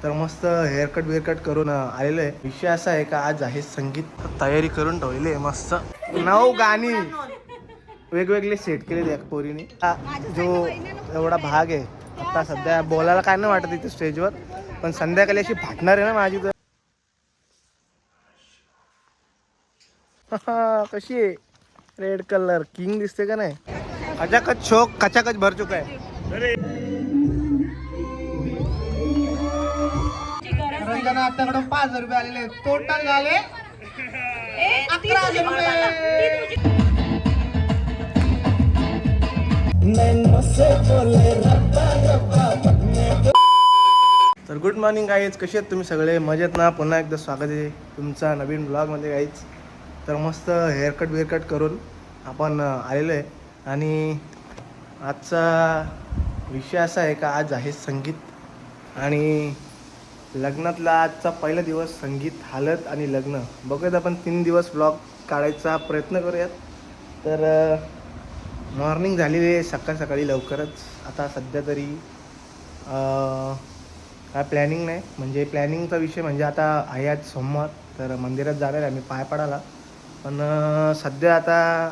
तर मस्त हेअरकट बिअरकट करून आलेलो आहे. विषय असा आहे का आज आहे संगीत, तयारी करून ठेवली आहे. मस्त 9 गाणी वेगवेगळे सेट केले त्या पोरीने. जो एवढा भाग आहे आता सध्या बोलायला काय नाही वाटत इथे स्टेजवर, पण संध्याकाळी अशी फाटणार आहे ना माझी तर. कशी आहे रेड कलर किंग दिसते का नाही. खचाखच शोक खचाखच भर चुका आहे. रंजना आत्याकडून 5,000 रुपये आलेले, टोटल झाले 11,000 रुपये. तर गुड मॉर्निंग गाईज, कसे आहेत तुम्ही सगळे, मजेत ना. पुन्हा एकदा स्वागत आहे तुमचा नवीन ब्लॉगमध्ये गाईज. तर मस्त हेअरकट बिअरकट करून आपण आलेलो आहे आणि आजचा विषय असा आहे का आज आहे संगीत आणि लग्नातला आजचा पहिला दिवस. संगीत, हळद आणि लग्न बघूयात आपण. 3 दिवस ब्लॉग काढायचा प्रयत्न करूयात. तर मॉर्निंग झालेली आहे सकाळी लवकरच. आता सध्या तरी काय प्लॅनिंग नाही, म्हणजे प्लॅनिंगचा विषय म्हणजे आता आहे आज सोमवार, तर मंदिरात जाणार आहे आम्ही पाय पडायला. पण सध्या आता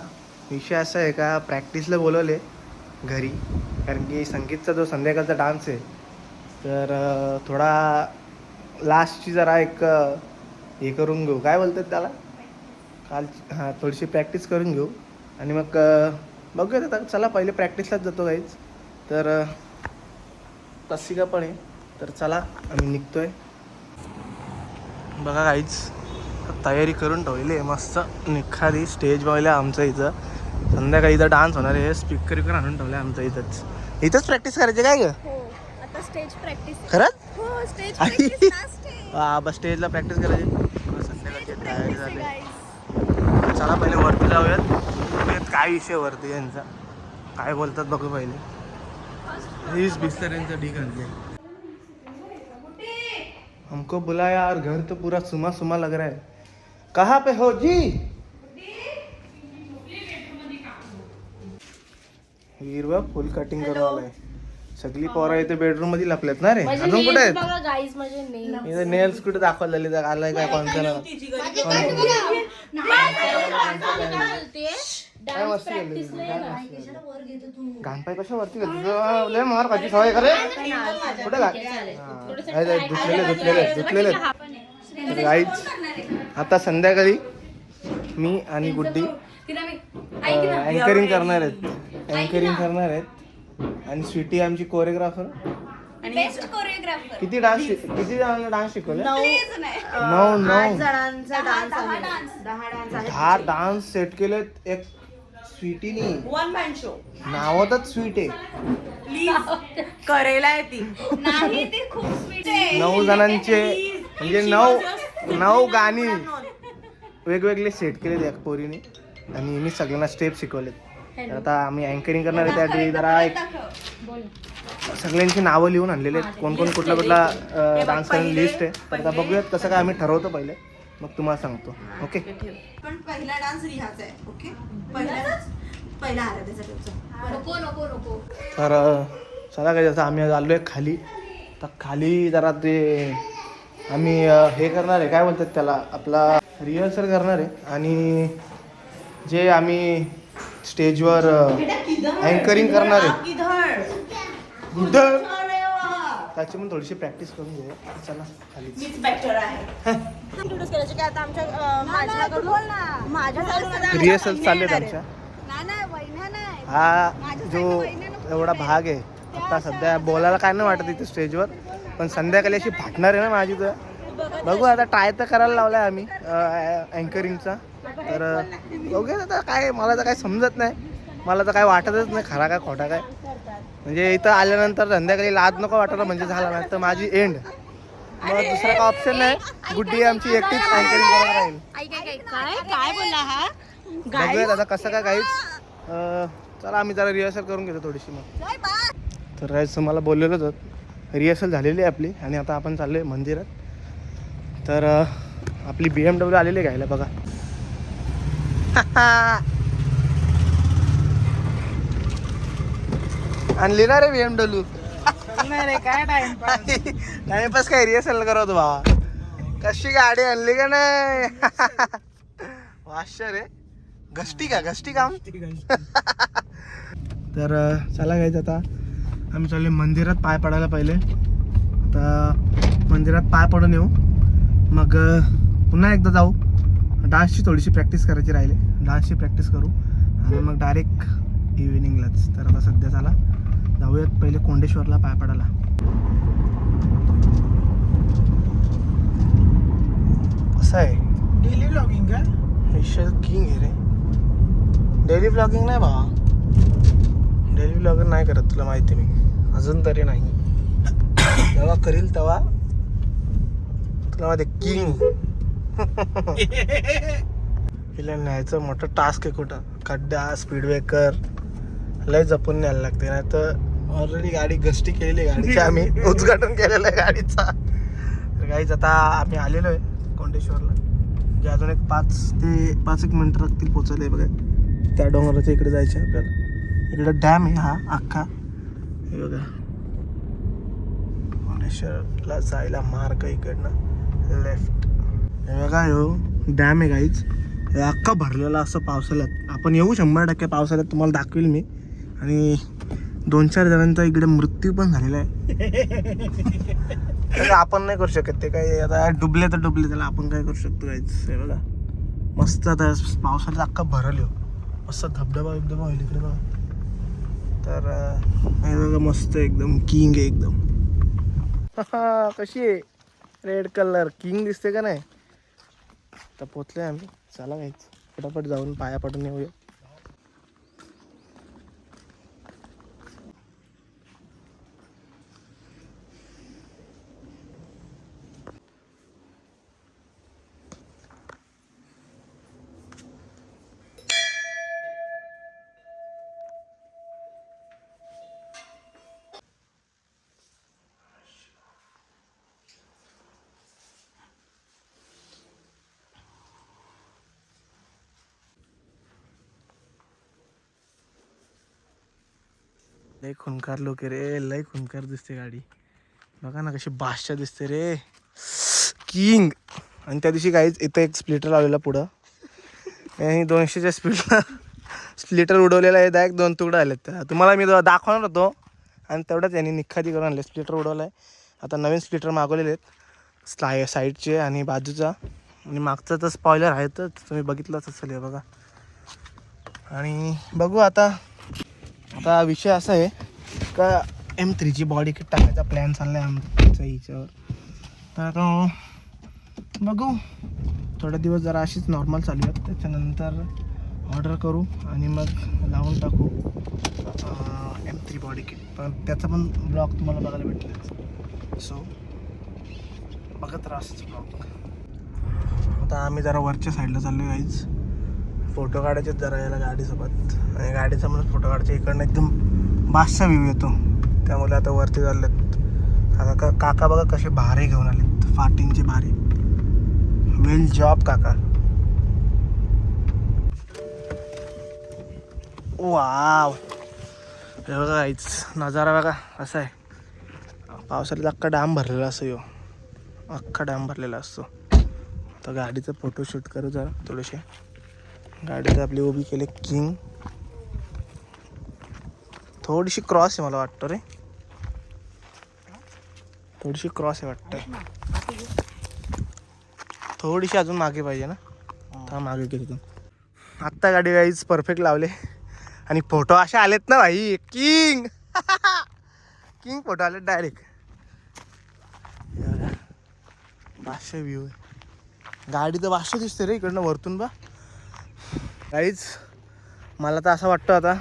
विषय असा आहे का प्रॅक्टिसला बोलवले घरी, कारण की संगीतचा जो संध्याकाळचा डान्स आहे तर थोडा लास्टची जरा एक हे करून घेऊ, काय बोलतात त्याला, थोडीशी प्रॅक्टिस करून घेऊ आणि मग बघूयात. आता चला पहिले प्रॅक्टिसलाच जातो गाईच. तर तशी का पण आहे, तर चला आम्ही निघतोय. बघा गाईच तयारी करून ठेवली आहे मस्त. निखारी स्टेज बघायला आमच्या इथं संध्याकाळी इथं डान्स होणार आहे. स्पीकर विकर आणून ठेवलं आहे आमच्या इथंच प्रॅक्टिस करायची काय ग. आता स्टेज प्रॅक्टिस खरंच. हो स्टेज प्रॅक्टिस लास्ट आहे. बस स्टेजला प्रॅक्टिस करायची. संध्याकाळची तयारी झाली. चला पहिले वरती जाऊयात, बघूयात काय विषय वरती यांचा, काय बोलतात बघू पहिले. हीच बिस्तर यांचा ढीक आणले. हमको बुलाया और घर तो पूरा सुमा सुमा लग रहा है. कहाँ पे हो जी. हिरवा फुल कटिंग करवालाय. सगळी पोरं इथे बेडरूम मध्ये लपल्यात ना रे. अजून कुठे आहेत बघा गाईज माझे नेल. नेल्स कुठे दाखवलेले, आलाय काय कोणत्या घाणपाय कशा वरती लय मार खायची सवय करे. कुठे धुतलेले गाईच. आता संध्याकाळी मी आणि गुड्डी अँकरिंग करणार आहेत आणि स्वीटी आमची कोरिओग्राफर. Best choreographer. किती जणांना डान्स शिकवले. 10 डान्स सेट केलेत. एक स्वीटीनी वन मॅन शो नावातच स्वीट आहे. करेला आहे ती नाही ती खूप स्वीट आहे. 9 जणांचे म्हणजे 9 गाणी वेगवेगळे सेट केले त्या पोरीने आणि मी सगळ्यांना स्टेप शिकवलेत. तर आता आम्ही अँकरिंग करणार आहे. त्याआधी जरा एक सगळ्यांची नावं लिहून आणलेले आहेत, कोण कुठला डान्स करायला लिस्ट आहे. तर आता बघूयात कसं काय आम्ही ठरवतो पहिले, मग तुम्हाला सांगतो. ओके. पण पहिला डान्स रिहाचा आहे. ओके पहिला आला त्याचा. नको तर चला काय जसं आम्ही आलो आहे खाली. तर खाली जरा ते आम्ही हे करणार आहे, काय बोलतात त्याला, आपला रिहर्सल करणार आहे आणि जे आम्ही स्टेजवर अँकरिंग करणार आहे त्याची पण थोडीशी प्रॅक्टिस करून घेऊया. चला खाली. रिहर्सल चालले आमच्या. हा जो एवढा भाग आहे आता सध्या बोलायला काय नाही वाटत इथे स्टेजवर, पण संध्याकाळी अशी फाटणार आहे ना माझी तर. बघू आता ट्राय तर करायला लावला आहे आम्ही अँकरिंगचा. तर बघूया आता काय, मला तर काय समजत नाही, मला तर काय वाटतच नाही खरा काय खोटा काय. म्हणजे इथं आल्यानंतर संध्याकाळी लाज नको वाटायला म्हणजे झाला नाही तर माझी एंड. मग दुसरा काय ऑप्शन नाही. गुड्डी आमची एकटीच अँकरिंग करणार राहील. काय बोलला हा. बघूयात आता कसं काय काहीच. चला आम्ही जरा रिहर्सल करून घेतो थोडीशी. मग तर राहायचं मला बोललेलंच होतं. रिहर्सल झालेली आहे आपली आणि आता आपण चाललो आहे मंदिरात. तर आपली BMW आलेली आहे घ्यायला. बघा आणली ना रे BMW. काय टाइमपास टाइमपास काय रिहर्सल करत भावा. कशी गाडी आणली का नाही. वाश्य रे. घष्टी काम. तर चला गाईज आता आम्ही चालले मंदिरात पाय पडायला पहिले. आता मंदिरात पाय पडून येऊ, मग पुन्हा एकदा जाऊ. डान्सची थोडीशी प्रॅक्टिस करायची राहिली, डान्सची प्रॅक्टिस करू आणि मग डायरेक्ट इव्हिनिंगलाच. तर आता सध्या चला जाऊयात पहिले कोंडेश्वरला पाय पडायला. कसं आहे डेली व्लॉगिंग का स्पेशल किंग आहे रे. डेली व्लॉगिंग नाही भावा, डेली व्लॉगिंग नाही करत, तुला माहिती मी अजून तरी नाही. जेव्हा करील तेव्हा तुला माहिती किंग. हिला न्यायचं मोठं टास्क आहे. कुठं खड्डा, स्पीड ब्रेकर लय जपून न्यायला लागते, नाही तर ऑलरेडी गाडी घष्टी केलेली आहे गाडीची, आम्ही उद्घाटन केलेलं आहे गाडीचा. तर गाडीच आता आम्ही आलेलो आहे कोंडेश्वरला, जे अजून एक 5 मिनिटं लागतील पोचायला. बघा त्या डोंगराच्या इकडे जायचं आहे आपल्याला. इकडे डॅम आहे हा अख्खा, हे बघा कोंडेश्वरला जायला मार्ग इकडनं लेफ्ट. हे बघा ह्यो डॅम आहे गाईच, हे अख्खा भरलेला असं पावसाळ्यात. आपण येऊ 100% पावसाळ्यात, तुम्हाला दाखवेल मी. आणि 2-4 जणांचा इकडे मृत्यू पण झालेला आहे. आपण नाही करू शकत ते काही, आता डुबले तर डुबले, त्याला आपण काय करू शकतो गाईच. हे बघा मस्त आता पावसाळ्यात अख्खा भरल हो, मस्त धबधबा होईल इकडे बघा. तर हे बघा मस्त एकदम किंग आहे एकदम. कशी आहे रेड कलर किंग दिसते का नाही. आता पोचले आम्ही, चला गाईच फटाफट जाऊन पाया पडून येऊया. लय खुनकार लोक रे, लय खुनकार दिसते गाडी. बघा ना कशी बादशाह दिसते रे, किंग. आणि त्या दिवशी काहीच इथं एक स्प्लिटर लावलेला पुढं, आणि 200च्या स्पीडला स्प्लिटर उडवलेला आहे. डायरेक्ट 2 तुकडं आलेत. तुम्हाला मी दाखवणार होतो, आणि तेवढंच यांनी निखाती करून आणले. स्प्लिटर उडवला आहे. आता नवीन स्प्लिटर मागवलेले आहेत, साईडचे आणि बाजूचा, आणि मागचं तर स्पॉइलर आहेतच, तुम्ही बघितलंच असेल. हे बघा. आणि बघू आता विषय असा आहे का M3ची बॉडी किट टाकायचा प्लॅन चालला आहे आमचा हिच्यावर. तर आता बघू, थोडे दिवस जरा अशीच नॉर्मल चालू आहेत, त्याच्यानंतर ऑर्डर करू आणि मग लावून टाकू M3 बॉडी किट. पण त्याचा पण ब्लॉग तुम्हाला बघायला भेटला, सो बघत राहा असंच ब्लॉग. आता आम्ही जरा वरच्या साईडला चाललो गाईज, फोटो काढायचे जरा याला गाडीसोबत. आणि गाडीचा म्हणून फोटो काढायचे, इकडनं एकदम बादशाह व्ह्यू येतो, त्यामुळे आता वरती चाललेत. काका बघा कसे भारे घेऊन आलेत, फाटिंगचे भारे. वेल जॉब काका. वाव, हे बघा काहीच नजारा बघा असा आहे. पावसाळ्यात अख्खा डॅम भरलेला असतो, यो अख्खा डॅम भरलेला असतो. आता गाडीचं फोटोशूट करू जरा थोडेसे. गाडीचं आपली उभी केली किंग. थोडीशी क्रॉस आहे मला वाटतं रे, थोडीशी क्रॉस आहे वाटतं, थोडीशी अजून मागे पाहिजे ना. हा मागे केली तू. आत्ता गाडी वाईज परफेक्ट लावले, आणि फोटो असे आलेत ना भाई, किंग. किंग फोटो आलेत डायरेक्ट. बादशाह व्ह्यू आहे, गाडी तर बादशाह दिसते रे इकडनं वरतून बा. काहीच मला तर असं वाटतं आता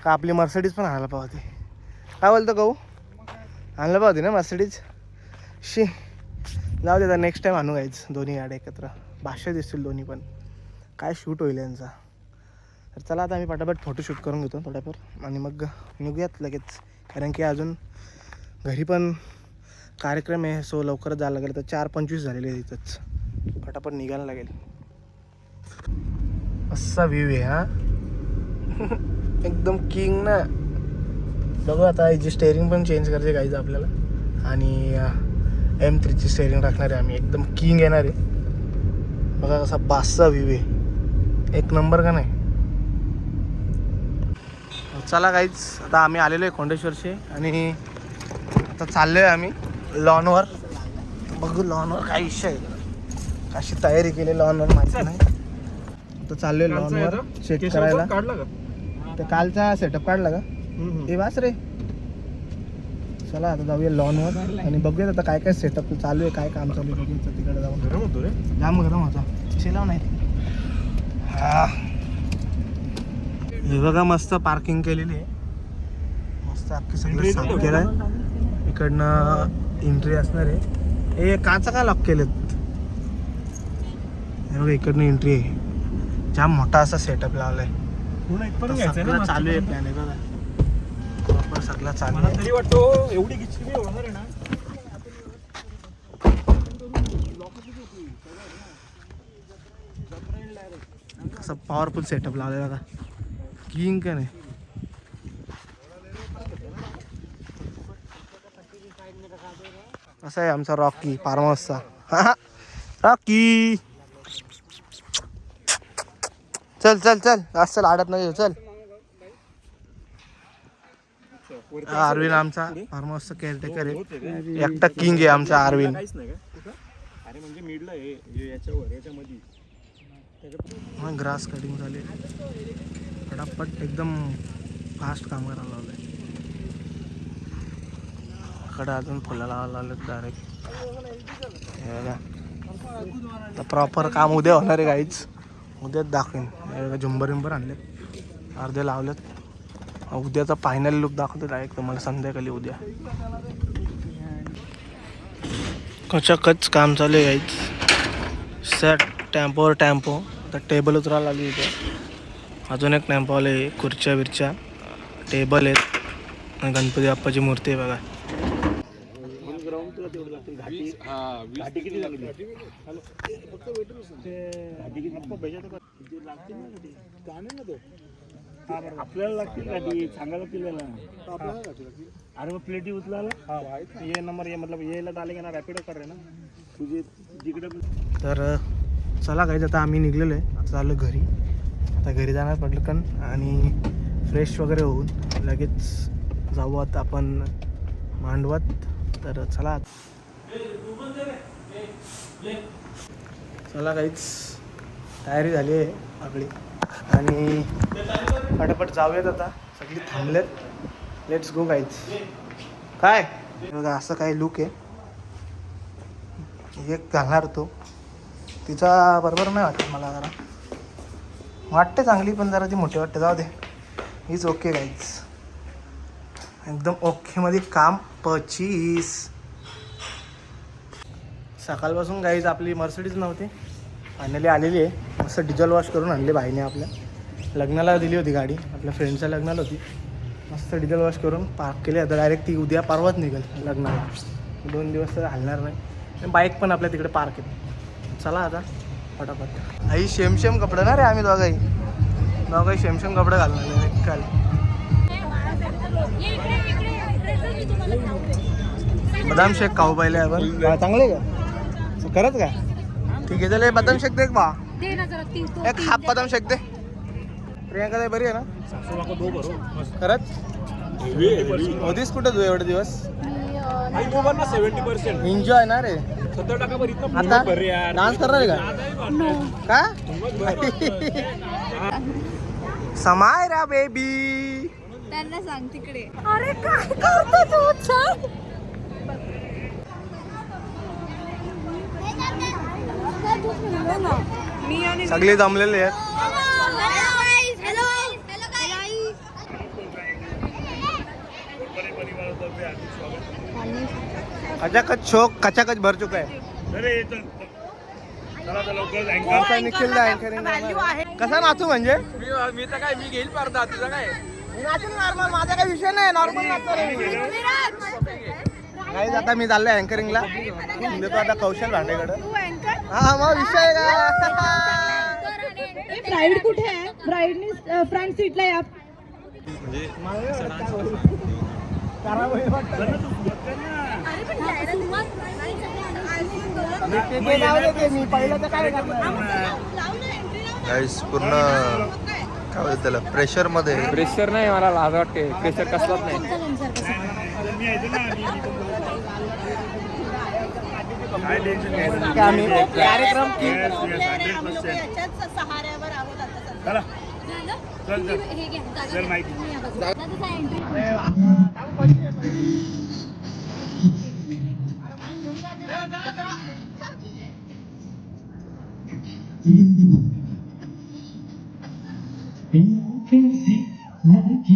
का आपली मर्सिडीज पण आणायला पाहिजे. काय बोलतो गहू, आणलं पाहिजे ना मर्सिडीज. शी जाऊ दे, नेक्स्ट टाईम आणू गाईच दोन्ही गाड्या एकत्र. बादशाह दिसतील दोन्ही पण, काय शूट होईल यांचा. तर चला आता आम्ही पटापट फोटोशूट करून घेतो थोड्याफार, आणि मग निघूयात लगेच. कारण की अजून घरी पण कार्यक्रम आहे, सो लवकरच जायला लागेल. तर 4:25 झालेले आहे इथंच, फटाफट निघायला लागेल. असा व्ह्यू आहे हा. एकदम किंग ना. बघू आता याची स्टेअरिंग पण चेंज करायची गाईज आपल्याला. आणि M3ची स्टेअरिंग टाकणार आहे आम्ही. एकदम किंग येणार आहे. बघा कसा बासचा व्ह्यू आहे, एक नंबर का नाही. चला गाईज आता आम्ही आलेलो आहे खोंडेश्वरचे आणि आता चाललो आहे आम्ही लॉनवर. बघू लॉनवर काय विषय आहे, कशी तयारी केली लॉनवर माहिती नाही. तर चाललो आहे लॉनवर चेक करायला. काढला का? तर कालचा सेटअप काढला का हे वास रे. चला आता जाऊया लॉनवर आणि बघूयात आता काय काय सेटअप चालू आहे, काय काम चालू आहे बघूया तिकडे जाऊन. गरम होतो रे. जाम गरम होता, शिलाव नाही. हा हे बघा मस्त पार्किंग केलेली आहे, मस्त अख्खी सगळं साफ केलं आहे. इकडनं एंट्री असणार आहे. हे काचा का लॉक केलेत हे बघा, इकडनं एंट्री आहे. जाम मोठा असा सेटअप लावलाय. सगळं चालू आहे प्लॅन आहे बघा, प्रॉपर सगळं चालू मला आहे. तरी वाटतो एवढी गिचगी होणार आहे ना. असं पॉवरफुल सेटअप लावलाय बघा, किंग का नाही. असा आहे आमचा रॉकी फार्म हाऊसचा. रॉकी चल चल चल असं आडत नाही चल. अरविंद आमचा फार्म हाऊसचा केअरटेकर आहे, एकटा किंग आहे आमचा अरविंद. काहीच नाही का? अरे म्हणजे मिडला आहे याच्यावर याच्यामध्ये. मग ग्रास कटिंग झाले फटाफट, एकदम फास्ट काम करायला लावलंय. कडे अजून फुलं लावायला लावलेत डायरेक्ट. हे बघा तर प्रॉपर काम उद्या होणार आहे गाईच, उद्याच दाखवेन. हे बघा झुंबर विंबर आणलेत, अर्धे लावलेत. उद्याचा फायनल लुक दाखवतो डायरेक्ट तुम्हाला संध्याकाळी उद्या. कचाकच काम चालू आहे गाईच. सेट टेम्पोवर टेम्पो, तर टेबल उतरायला आली इथे. अजून एक टेम्पो आले, खुर्च्या बिरच्या टेबल आहेत आणि गणपती बाप्पाची मूर्ती आहे बघा. घाटी किती लागली? आपल्याला लागतील गाठी, सांगायला आपल्याला. अरे मग प्लेटी उचलायला ये नंबर, ये मतलब येला डालेंगे ना, रॅपिडो कर रहे ना तुझे जिकडे. तर चला गाईज आता आम्ही निघलेलो आहे, आता चाललो घरी. आता घरी जाणार पडलं कण आणि फ्रेश वगैरे होऊन लगेच जाऊ आता आपण मांडवात. तर चला चला गाईज तयारी झाली आहे आपली आणि फटाफट जाऊयात आता. सगळी थांबलेत, लेट्स गो गाईज. काय बघा असं काही लुक आहे, एक घालणार तो. तिचा बरोबर नाही वाटत मला, जरा वाटते चांगली पण जरा ती मोठी वाटते. जाऊ दे, हीच ओके गाईज, एकदम ओके मध्ये काम 25. सकाळपासून गाईज आपली मर्सिडीज नव्हती, फायनली आलेली आहे. मस्त डिझेल वॉश करून आणली भाईने. आपल्या लग्नाला दिली होती गाडी, आपल्या फ्रेंडच्या लग्नाला होती. मस्त डिझेल वॉश करून पार्क केली. आता डायरेक्ट ती उद्या परवाच निघेल लग्नाला, 2 दिवस तर हलणार नाही. बाईक पण आपल्या तिकडे पार्क आहे. चला आता फटाफट. आई शेमशेम कपडे ना रे, आम्ही दोघाही शेमशेम कपडे घालणार काल. बदाम शेक खाऊ पाहिले आपण, चांगले का खरंच का? ठीक आहे चल, बदाम शेक दे बा, एक हाफ बदाम शेक दे. प्रियांका ताई बरी आहे ना खरंच? होतीस कुठं तू एवढे दिवस? 70% एन्जॉय ना रे. 70% आता डान्स करणार आहे का? समाय रा बेबी. त्यांना सांग तिकडे. अरे काय करतो तू? चल. मी आणि सगळे जमलेले आहेत. खचाखच शोक खचाखच भर चुका आहे. निखिल कसा नाचू म्हणजे मी तर काय, मी घेईल पडदा, तुझा काय? नाचून नॉर्मल, माझा काही विषय नाही, नॉर्मल नाचतो. काही आता मी चाललोय अँकरिंगला, देतो आता कौशल भांडेकडं. हा मग विषय का? ब्राईड कुठे आहे? ब्राईडने फ्रंट सीटला या. अरे पण जाहिरात सुरुवात नाही झाली. मी पहिलं तर काय करणार गाईस पूर्ण काय होतं त्याला प्रेशर मध्ये प्रेशर नाही, मला लाज वाटते. प्रेशर कसलाच नाही. काय टेन्शन आम्ही कार्यक्रम याच्याच सहाऱ्यावर आहोत आता सध्या. चला झालं? चल चल हे घ्या जागा चल घ्या. माईक. तुम्ही या बाजूला. दादा एंट्री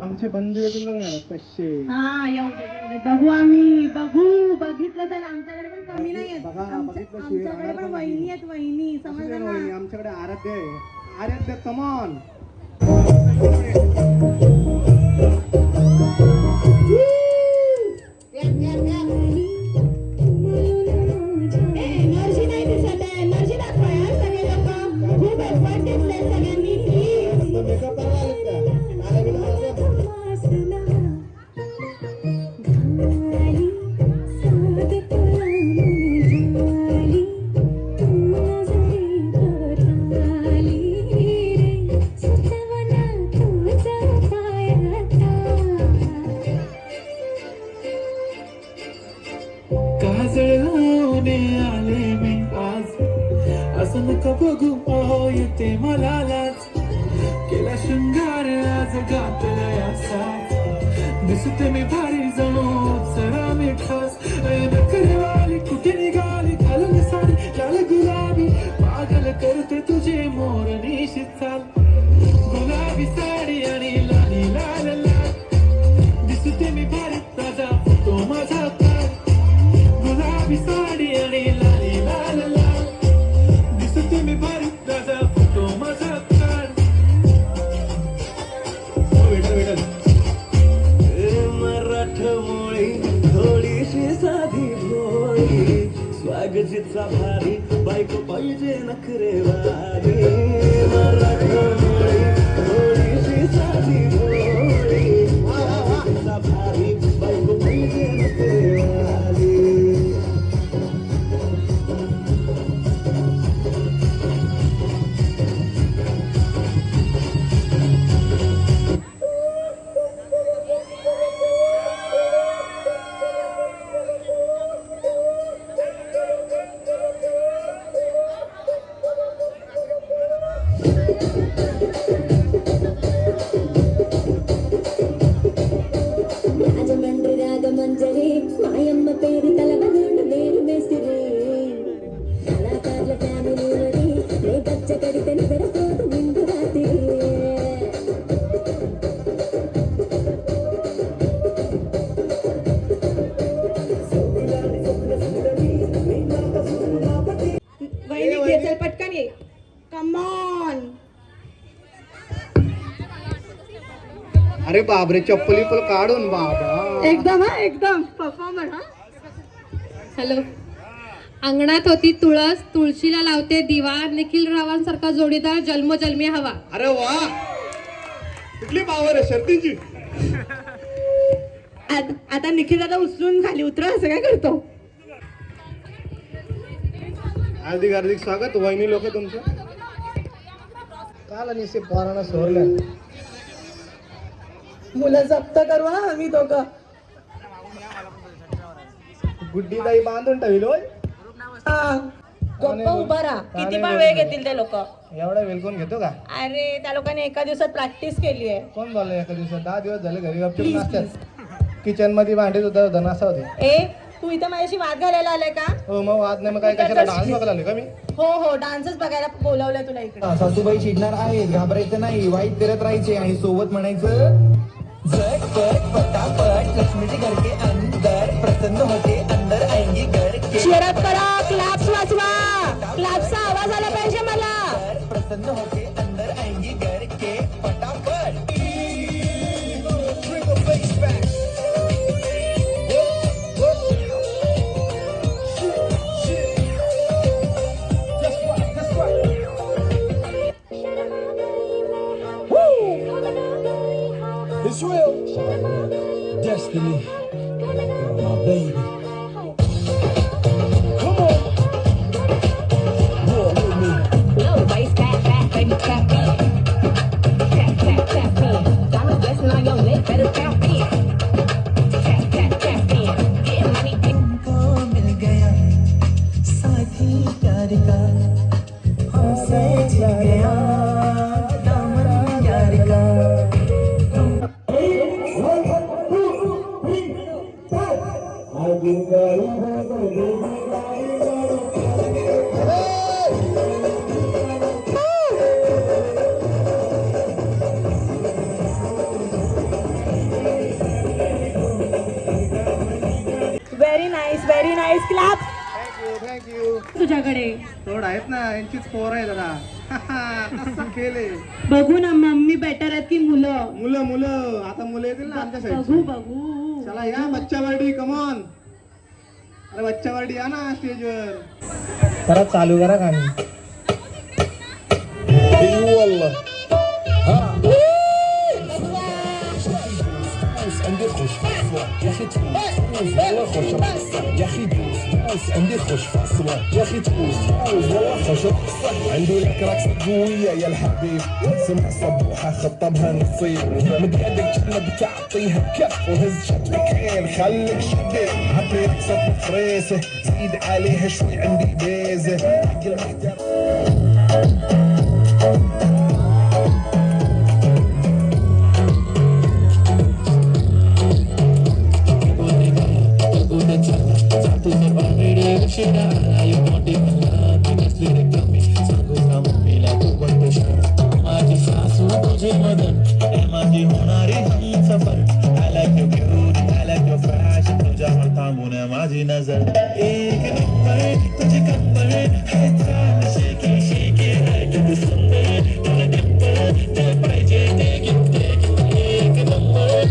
आमचे बंधू कसे बघू आम्ही बघितलं तर आमच्याकडे पण कमी नाही आहेत. बघा बघितलं आमच्याकडे पण वहिनी आहेत, वहिनी समजलं ना. आमच्याकडे आराध्य आहे. आराध्य कमॉन एनर्जी नाही दिसत आहे, एनर्जी दाखवा यार सगळे लोक. खूप एफर्ट घेतले सगळ्यांनी, प्लीज. मेकअप आले मी आज असं नका बघू ओ येते मला लाज केला शृंगार आज गातलाय असाच दिसते मी भारी जणू सरा मी खास नकरवाली कुठे निघाली घालून साडी लाल गुलाबी पागल करते तुझे मोर निशित चाल गुलाबी साडी आणि लाली लाल लाल दिसते मी भारी ताजा फोटो माझा गुलाबी साडी आणि लाली लाल लाल दिसते मी भारी ताजा फोटो माझा काढ. मराठमोळी थोडीशी साधी भोळी स्वागजीचा भारी बायको पाहिजे नखरेवारी मराठमोळी थोडीशी साधी भोळी स्वागजीचा भारी बायको पाहिजे नखरेवारी. अरे बापरे, चप्पल काढून बाबा. एकदम हा एकदम परफॉर्मर हा. हॅलो. अंगणात होती तुळस, तुळशीला लावते दिवा, निखिल रावांसारखा जोडीदार जन्मोजन्मी हवा. अरे वा, कुठली पावर आहे शर्तीची. आता निखिल दादा उचलून खाली उतरा असं काय करतो. हार्दिक हार्दिक स्वागत वहिनी लोक तुमचं. काल आणि से पोरांना सोडलं. मुलं जप्त करू हा आम्ही दोघं. गुड्डी ताई बांधून ठेवली होय. गप्पा उभा राहा. किती पण वेळ घेतील ते लोक. एवढा वेळ कोण घेतो का. अरे त्या लोकांनी एका दिवसात प्रॅक्टिस केली आहे. कोण बोललं एका दिवसात. 10 दिवस झाले घरी गपचूप नाश्त्यात. किचन मध्ये भांडे सुद्धा होतं नासा होते. ए तू इथं माझ्याशी वाद घालायला आलाय का. हो मग वाद नाही मग काय कशाला डान्स बघायला आले का मी. हो डान्सच बघायला बोलवलंय तुला इकडे. सासूबाई चिडणार आहेत, घाबरायचं नाही, वाईट करत राहायचे आणि सोबत म्हणायचं झटपट पटापट लक्ष्मीचे घर के अंदर प्रसन्न होते अंदर आएंगी घर के. शेअर करा, क्लॅप्स वाजवा. क्लॅप्सचा आवाज आला पाहिजे मला. प्रसन्न होते अंदर आएंगी घर के पटापट. It's real. Destiny. My baby. Come on. Roll with me. Low bass, fat, baby, tap in. Tap in. Diamonds blessing on your neck, better tap in. Tap in. Get money. को मिल गया साथी प्यार का हमसे छिड़ गया दामन यार का. Very nice clap. Thank you. तुझ्याकडे थोड आहेत ना यांचीच पोर आहे जरा. कसं केले. बघू ना मम्मी बेटर आहेत की मुलं. मुलं आता मुलं येतील ना आमच्या बघू साईड. बघू. चला या बच्चा बर्डी कमॉन. अरे बच्चा बर्डी या ना स्टेजवर. करा चालू करा गाणी. عندي خوش فصلة يا اخي تفوز والله خوش فصلة يا اخي دوس عندي خوش فصلة يا اخي تفوز والله خوش فصلة عندي لك راكس قوية يا الحبيب سمع صبوحة خطبها نصيب متقدك جنب تعطيها كف وهز شكلك خير خليك شديد عطيك صف فريسة زيد عليها شوي عندي بيزة كل محتاج. माझी नजर एक नंबर तुझे कंबर है चाल शेकी शेकी है किती सुंदर तुला डिंपल ते पाहिजे ते घेते एक नंबर.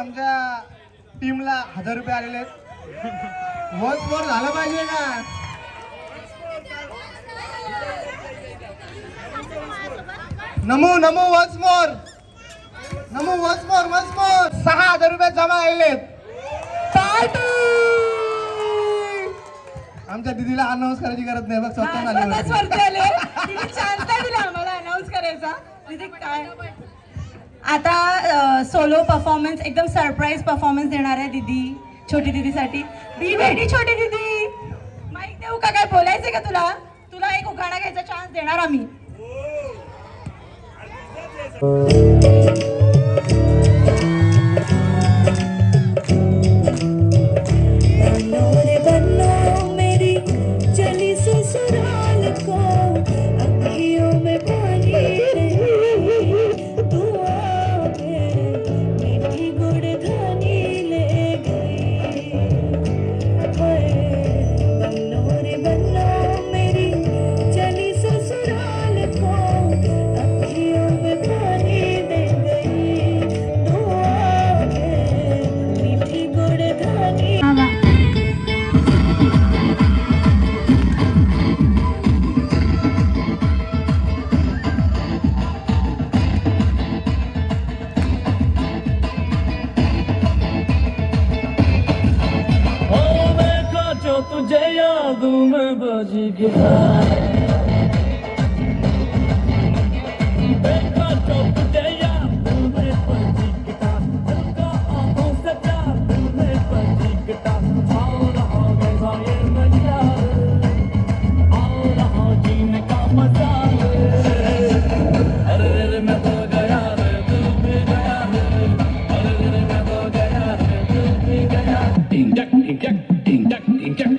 आमच्या टीमला 1000 रुपये आलेले आहेत. वॉच मोर झालं पाहिजे ना. नमो नमो वॉच मोर, नमो वॉच मोर, वॉच मोर. 6000 रुपये जमा आलेले आहेत. आमच्या दीदीला अनाऊन्स करायची गरज नाही बघ, स्वतः आली. आम्हाला अनाऊन्स करायचा काय. आता सोलो परफॉर्मन्स, एकदम सरप्राईज परफॉर्मन्स देणार आहे दीदी, छोटी दीदीसाठी. बी रेडी छोटी दीदी. माईक देऊ का, काय बोलायचंय का तुला? तुला एक उखाणा घ्यायचा चान्स देणार आम्ही. तुझे यादों में बज गया, देखा जो तुझे यादों में बज गया, दिल का आंखों से प्यार दिल में बज गया. आ रहा मजा ये मजा, आ रहा जीने का मजा. अरे रे मैं तो गया रे, तू भी गया रे. अरे रे मैं तो गया रे, तू भी गया. टिंग टक टिंग टक टिंग टक टिंग टक.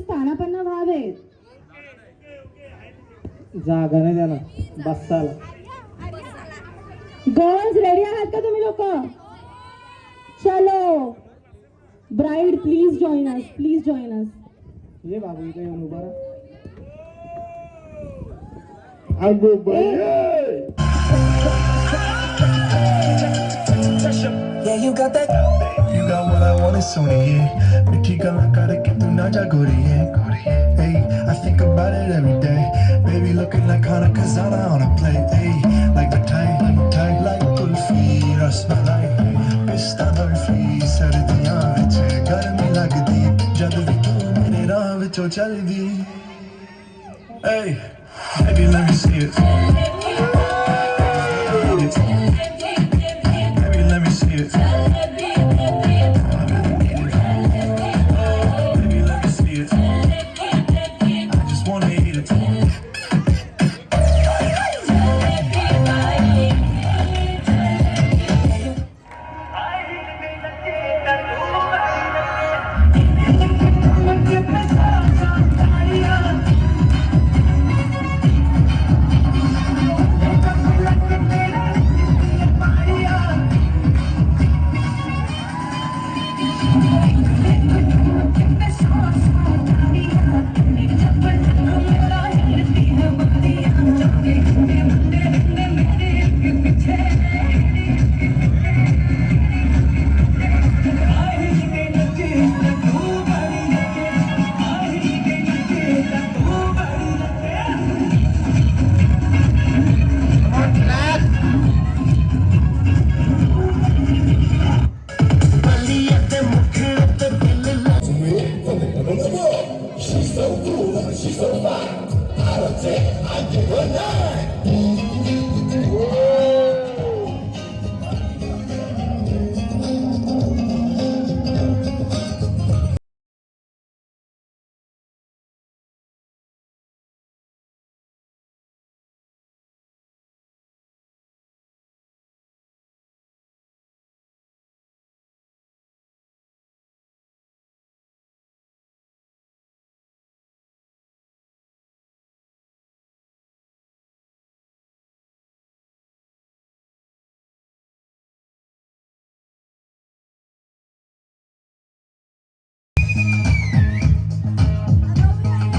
स्थानापन्न व्हावे. जागा नाही द्या ना बसायला. गर्ल्स रेडी आहात का तुम्ही लोक? चलो. Bride please join us, please join us. ये बाबू इथे येऊन उभा राहा. अगो बाई. Yeah, you got that. You got what I want, it's on it, yeah. Mickey gala gotta get through Naja Gori, yeah. Hey, I think about it every day. Baby looking like Hana Kazana on a plate. Hey, like mitai, like kulfi, rasmalai. Pista barfi, sardiyan vich garmi lagdi. Jad vi tu mere raah vichon chaldi. Hey, baby let me see it. Baby let me see it.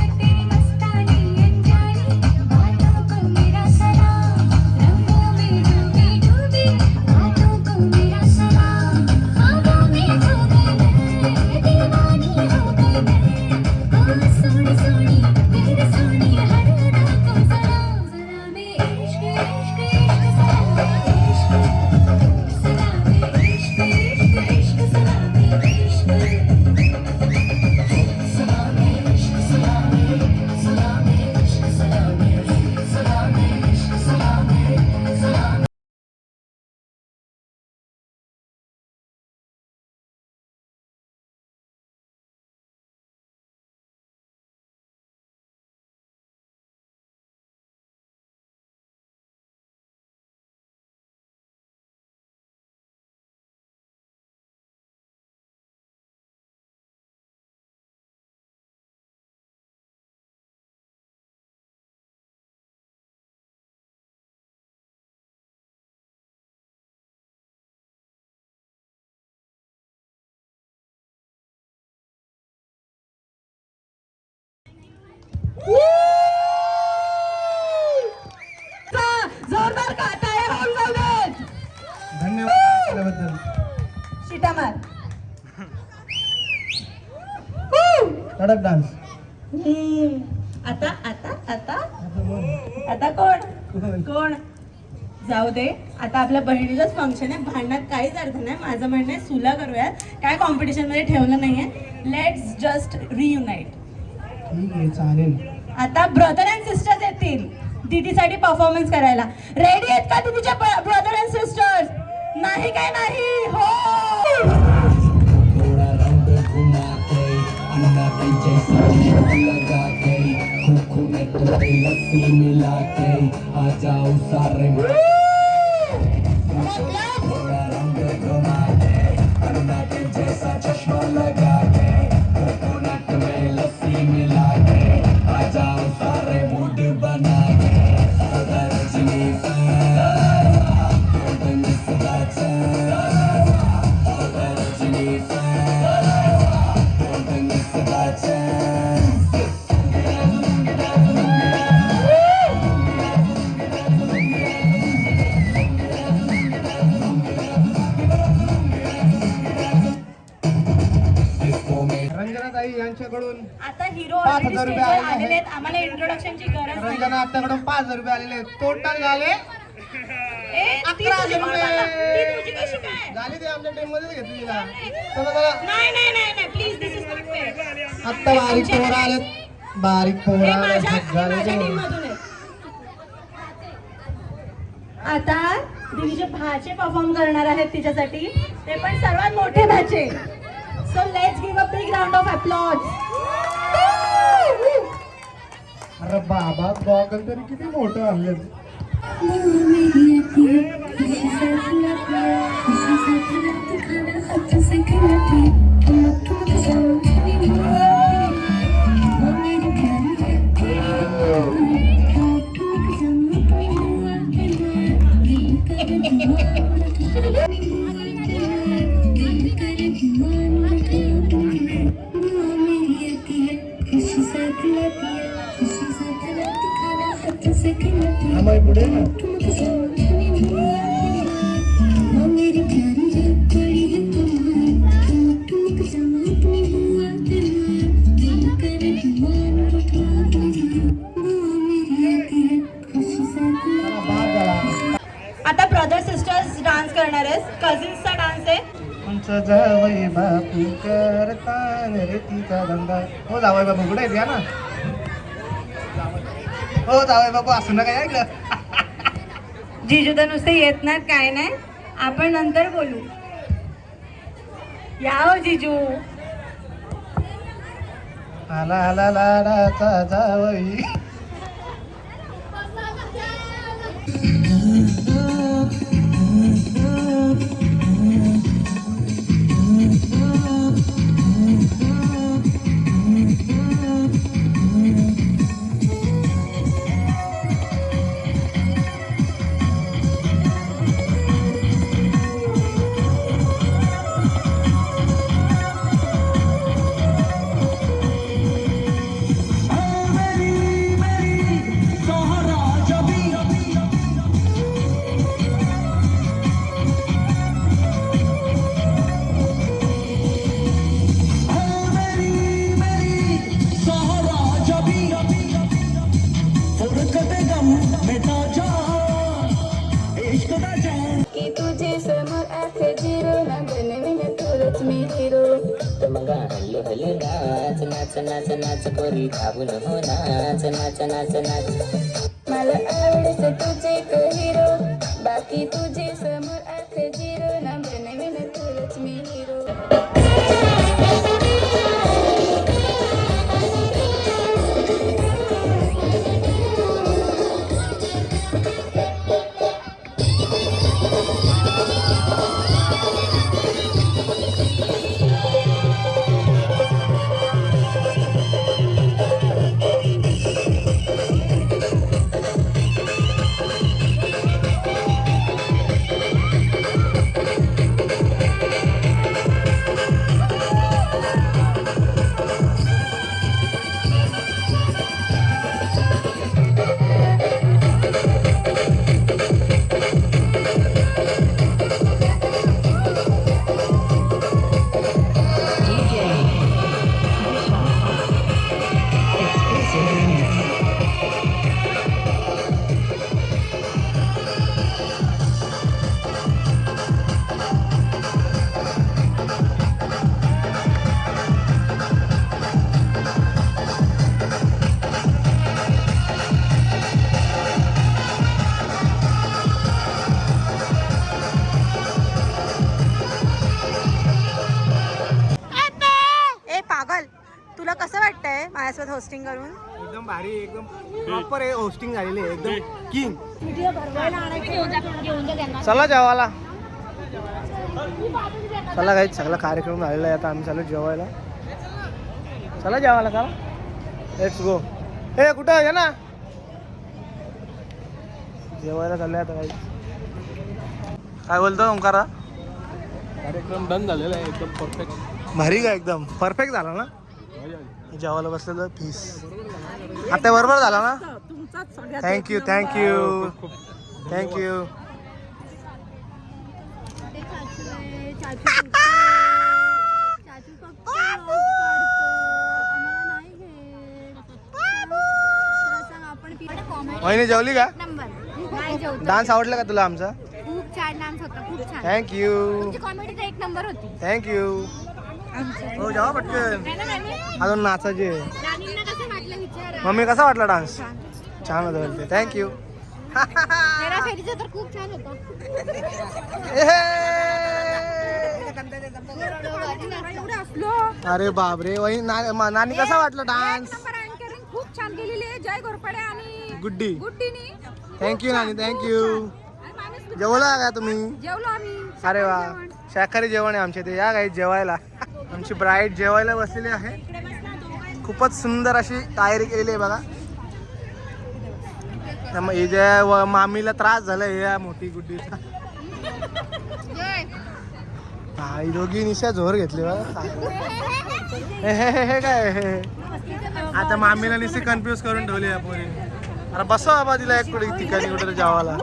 तेरी मस्तानी अनजानी बातों को मेरा सलाम रंगों में डूबी डूबी बातों को मेरा सलाम ख्वाबों में खो गई मैं दीवानी हो गई मैं ओ सोनी सोनी तेरे सोनी हर अदा को सलाम सलाम इश्क इश्क इश्क सलाम इश्क सलाम इश्क इश्क इश्क सलाम इश्क जोरदार का टाळ्या होऊन जाऊ देत. धन्यवाद केल्याबद्दल. शिटा मार. कडक डान्स. आता आता आता आता कोण कोण जाऊ दे. आता आपल्या बहिणीचंच फंक्शन आहे, भांडणात काहीच अर्थ नाही. माझं म्हणणं आहे सुला करूयात, काय कॉम्पिटिशन मध्ये ठेवलं नाहीये. Let's just reunite. ठीक आहे चालेल. आता ब्रदर अँड सिस्टर्स येतील दीदीसाठी परफॉर्मन्स करायला. रेडी आहेत का दीदीच्या ब्रदर अँड सिस्टर्स? नाही काय नाही. हो थोड़ा राउंड घुमा के अन्ना के जैसा चश्मा लगा के कोकोनट पे लस्सी मिला के आ जाओ सारे थोड़ा राउंड घुमा के अन्ना के जैसा चश्मा लगा के कोकोनट में लस्सी मिला के आ जाओ सारे मूड बना के रजनी रंजनाताई यांच्याकडून आता हिरो 5,000 रुपये आलेले आहेत. आम्हाला इंट्रोडक्शनची गरज नाही. रंजना आत्याकडून 5,000 रुपये आलेले. टोटल झाले ए, ती 11,000 तुझी कोण रुपये. बोलला? ती तुझी कशी काय? झाली ते आपल्या टीम मध्येच घेतली तिला. चला चला. नाही नाही नाही नाही please this is not fair. आत्ता बारीक पोरं आलेत. बारीक पोरं आलेत. माझ्या झाले टीम ते. मधून आहे. आता दिदीचे भाचे परफॉर्म करणार आहेत तिच्यासाठी, ते पण सर्वात मोठे भाचे. So let's give a big round of applause. अरे बाबा गॉगल तरी किती मोठं आणलं. हमारे पुढे ना आता ब्रदर सिस्टर्स डान्स करणार आहेत. कझिन्सचा डान्स आहे. तुमचं जावई बापू करता रे तिचा धंदा. हो जावई बापू कुठे आहेत? या ना. हो जावई बाबू असं नका या इकडं. जिजू तर नुसते येत नाहीत काय नाही, आपण नंतर बोलू. या हो जिजू. आला आला लाडाचा जावई. की तुझे समोर आखे जिरो ना बनवीन तुरच मी हिरो. तर मग हल्लो हल्लो नाच नाच नाच नाच करी धावून हो नाच नाच नाच नाच. मला आवडतं तुझे हिरो, बाकी तुझे समोर आखे जिरो ना बनवीन तुरच मी हिरो. तुला कसं वाटतंय माझ्यासोबत होस्टिंग करून? एकदम भारी, एकदम प्रॉपर आहे होस्टिंग झालेली आहे, एकदम किंग. चला जेवायला. चला काही सगळा कार्यक्रम झालेला आहे, आता आम्ही चालू जेवायला. चला जेवायला का, लेट्स गो. हे कुठं आहे ना, जेवायला चाललंय आता. काही काय बोलतो ओंकारा? कार्यक्रम डन झालेला आहे एकदम परफेक्ट. भारी का, एकदम परफेक्ट झाला ना. जेवायला बसलेलं पीस आता बरोबर झाला ना. Thank you thank you thank you. वहिनी जेवली का? डान्स आवडला का तुला आमचा? खूप छान डान्स होता, खूप छान. थँक्यू कॉमेडी तर एक नंबर होती. थँक्यू. हो जेवा पटकन, अजून नाचायचे. राणींना कसं वाटलं विचारा. मम्मी कसा वाटला डान्स? छान होता बोलते. थँक्यू. हेराफेरीचं तर खूप छान होतं. अरे बापरे, वही नानी कसा वाटला डान्स? खूप छान केलेली आहे. जय घोरपडे आणि गुड्डी. गुड्डीनी. थँक्यू नानी, थँक्यू. जेवला का तुम्ही? जेवलो आम्ही. अरे वा, शाकाहारी जेवण आहे आमच्या इथे. या काही जेवायला. आमची ब्राईड जेवायला बसलेली आहे. खूपच सुंदर अशी तयारी केलेली आहे बघा. त्यामुळे हिच्या मामीला त्रास झालाय या मोठी गुड्डीचा. हा, ही दोघी निशा जोर घेतली बघा. हे काय हे? आता मामीला निशी कन्फ्यूज करून ठेवली या पोरी. अरे बसव बाबा तिला एक कुठे ठिकाणी कुठे जेवायला.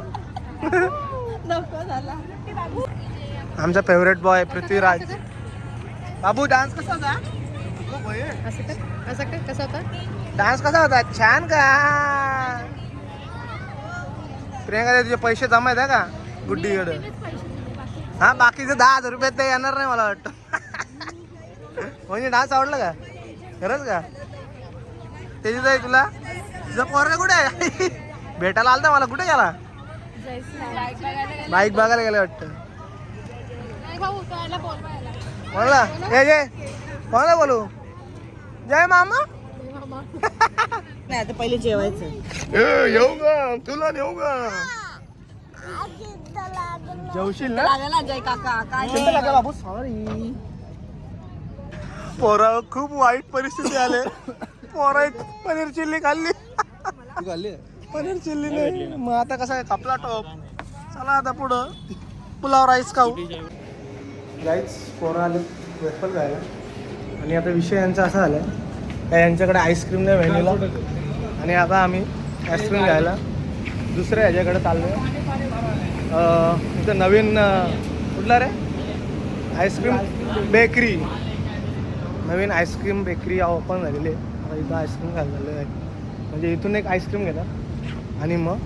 आमचा फेवरेट बॉय पृथ्वीराज. बाबू डान्स कसा होता? डान्स कसा होता? छान का? प्रियंका तुझे पैसे जमायत आहे का गुड्डीकडे? हा, बाकीचे 10,000 रुपये ते येणार नाही मला वाटतं. म्हणजे डान्स आवडला का खरंच का? त्याची जाय तुला तुझा पोरगा कुठे आहे? भेटायला आलता मला, कुठे गेला? बाईक बघायला गेला वाटतं. बोला हे जय, कोणाला बोलू? जय मामा. नाही आता पहिले जेवायचं. येऊ का तुला, नेऊ का? जेवशील ना? लागला जय काका काय चिंता नका बाबू, सॉरी. पोरा खूप वाईट परिस्थिती आले. पोरा पनीर चिल्ली खाल्ली. पनीर चिल्ली नाही, मग आता कसा आहे कापला टॉप. चला आता पुढं पुलाव राईस खाऊ. राईस पोरं आले वेफल खायला. आणि आता विषय यांचा असा झाला का यांच्याकडे आईस्क्रीम नाही व्हॅनिला, आणि आता आम्ही आईस्क्रीम घ्यायला दुसऱ्या ह्याच्याकडे चाललो आहे. इथं नवीन कुठला रे आईस्क्रीम बेकरी, नवीन आईस्क्रीम बेकरी ओपन झालेली आहे. आता इथं आईस्क्रीम खायला झालेलं आहे. म्हणजे इथून एक आईस्क्रीम घेणार आणि मग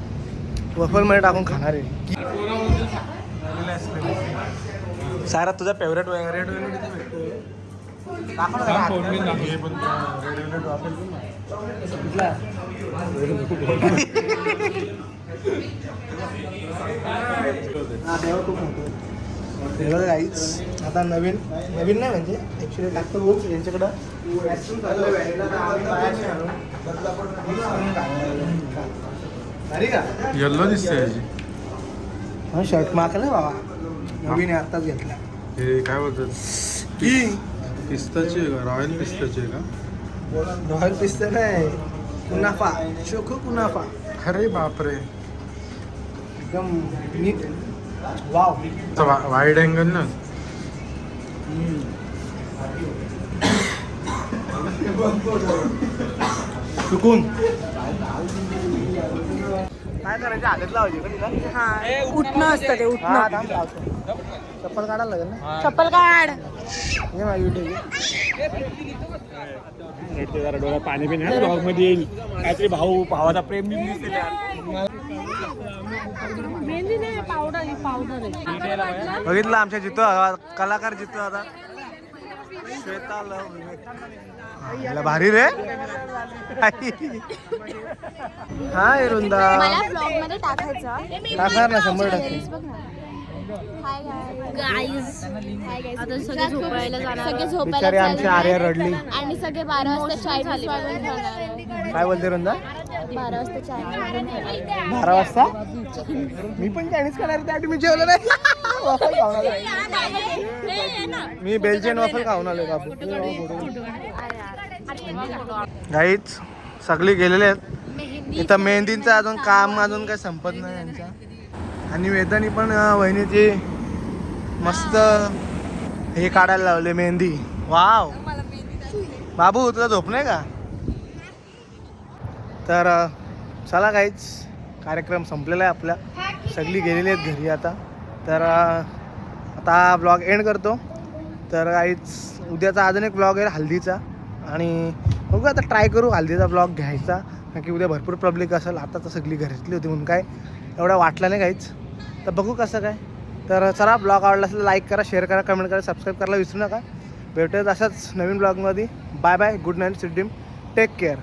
वफलमध्ये टाकून खाणार आहे. सारा तुझा फेवरेट रेड वेल्वेट इथे भेटतो. काहीच आता नवीन नवीन नाही म्हणजे ॲक्च्युली टाकतो रोज यांच्याकडं आईस्क्रीम चाललं व्हॅनिला, तर आम्ही बाहेरचे आणून का येल्लो दिसते हा शर्ट मागला बाबा, नवीन आहे आत्ताच घेतला. हे काय बोलतात, की पिस्ताची आहे का, रॉयल पिस्ताची आहे का? रॉयल पिस्ता नाही, कुनाफा, चोखो कुनाफा. अरे बापरे, एकदम नीट. वाव. वाईड अँगल ना. चुकून काय करायचं, हातात लावायची का तिला? हा उठणं असतं ते, हा उठणं. थांब लावतो. चप्पल काढायला लागेल ना. चप्पल काढ. हे माझी व्हिडिओ जरा डोळ्यात पाणी पिणे ब्लॉग मध्ये येईल काहीतरी. भावाचा प्रेम बघितलं आमच्या जितो कलाकार जितो आता श्वेता लव भारी रे. हा रुंदा ब्लॉग मध्ये टाकायचं. टाकणार ना 100%. सगळे झोपायला बिचारी आमची आर्या रडली. आणि सगळे 12 वाजता चायनीज वाजून खाणार. काय बोलते रुंदा? 12 वाजता चायनीज. 12 वाजता मी पण चायनीज खाणार, त्या मी जेवलं नाही. वॉफल खाऊन आलो. मी बेल्जियन वॉफल खाऊन आलो बाबू. गाईच सगळी गेलेले आहेत. इथं मेहंदीचं अजून काम अजून काही संपत नाही यांच्या. आणि वेदानी पण वहिनीची मस्त हे काढायला लावले मेहंदी. वाव बाबू, तुला झोप नाही का? तर चला काहीच कार्यक्रम संपलेला आहे आपला, सगळी गेलेली आहेत घरी आता. तर आता ब्लॉग एंड करतो. तर काहीच उद्याचा अजून एक ब्लॉग आहे हल्दीचा, आणि बघू आता ट्राय करू हल्दीचा ब्लॉग घ्यायचा, कारण की उद्या भरपूर पब्लिक असेल. आता तर सगळी घरातली होती म्हणून काय एवढं वाटलं नाही काहीच. तर बघू कसं काय. तर चला, ब्लॉग आवडला असेल लाईक करा, शेअर करा, कमेंट करा, सबस्क्राईब करायला विसरू नका. भेटूयात अशाच नवीन ब्लॉगमध्ये. Bye bye, good night, sweet dream, take care.